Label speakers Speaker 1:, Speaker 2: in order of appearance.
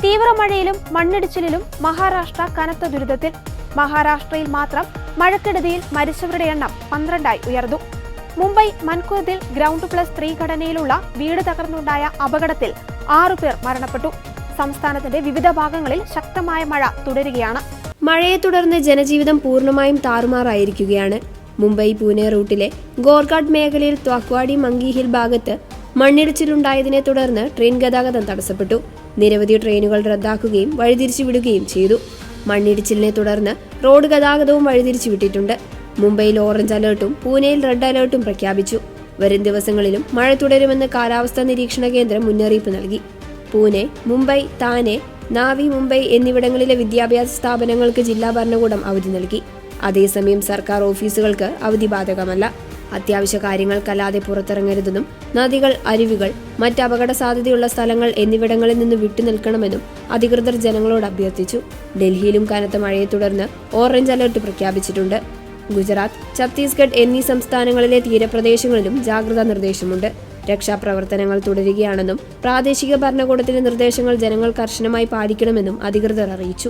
Speaker 1: തീവ്ര മഴയിലും മണ്ണിടിച്ചിലിലും മഹാരാഷ്ട്ര കനത്ത ദുരിതത്തിൽ. മഹാരാഷ്ട്രയിൽ മാത്രം മഴക്കെടുതിയിൽ മരിച്ചവരുടെ എണ്ണം 12ആയി ഉയർന്നു. മുംബൈ മൻകുർദിൽ ഗ്രൗണ്ട് പ്ലസ് 3 ഘടനയിലുള്ള വീട് തകർന്നുണ്ടായ അപകടത്തിൽ 6 പേർ മരണപ്പെട്ടു. സംസ്ഥാനത്തിന്റെ വിവിധ ഭാഗങ്ങളിൽ ശക്തമായ മഴ തുടരുകയാണ്.
Speaker 2: മഴയെ തുടർന്ന് ജനജീവിതം പൂർണ്ണമായും താറുമാറായിരിക്കുകയാണ്. മുംബൈ പൂനെ റൂട്ടിലെ ഗോർഘാട്ട് മേഖലയിൽ ത്വാക്വാടി മങ്കി ഹിൽ ഭാഗത്ത് മണ്ണിടിച്ചിലുണ്ടായതിനെ തുടർന്ന് ട്രെയിൻ ഗതാഗതം തടസ്സപ്പെട്ടു. നിരവധി ട്രെയിനുകൾ റദ്ദാക്കുകയും വഴിതിരിച്ചു വിടുകയും ചെയ്തു. മണ്ണിടിച്ചിലിനെ തുടർന്ന് റോഡ് ഗതാഗതവും വഴിതിരിച്ചു വിട്ടിട്ടുണ്ട്. മുംബൈയിൽ ഓറഞ്ച് അലർട്ടും പൂനെയിൽ റെഡ് അലർട്ടും പ്രഖ്യാപിച്ചു. വരും ദിവസങ്ങളിലും മഴ തുടരുമെന്ന് കാലാവസ്ഥാ നിരീക്ഷണ കേന്ദ്രം മുന്നറിയിപ്പ് നൽകി. പൂനെ, മുംബൈ, താനെ, നാവി മുംബൈ എന്നിവിടങ്ങളിലെ വിദ്യാഭ്യാസ സ്ഥാപനങ്ങൾക്ക് ജില്ലാ ഭരണകൂടം അവധി നൽകി. അതേസമയം സർക്കാർ ഓഫീസുകൾക്ക് അവധി ബാധകമല്ല. അത്യാവശ്യ കാര്യങ്ങൾക്കല്ലാതെ പുറത്തിറങ്ങരുതെന്നും നദികൾ, അരുവികൾ, മറ്റ് അപകട സാധ്യതയുള്ള സ്ഥലങ്ങൾ എന്നിവിടങ്ങളിൽ നിന്ന് വിട്ടുനിൽക്കണമെന്നും അധികൃതർ ജനങ്ങളോട് അഭ്യർത്ഥിച്ചു. ഡൽഹിയിലും കനത്ത മഴയെ തുടർന്ന് ഓറഞ്ച് അലർട്ട് പ്രഖ്യാപിച്ചിട്ടുണ്ട്. ഗുജറാത്ത്, ഛത്തീസ്ഗഡ് എന്നീ സംസ്ഥാനങ്ങളിലെ തീരപ്രദേശങ്ങളിലും ജാഗ്രതാ നിർദ്ദേശമുണ്ട്. രക്ഷാപ്രവർത്തനങ്ങൾ തുടരുകയാണെന്നും പ്രാദേശിക ഭരണകൂടത്തിന്റെ നിർദ്ദേശങ്ങൾ ജനങ്ങൾ കർശനമായി പാലിക്കണമെന്നും അധികൃതർ അറിയിച്ചു.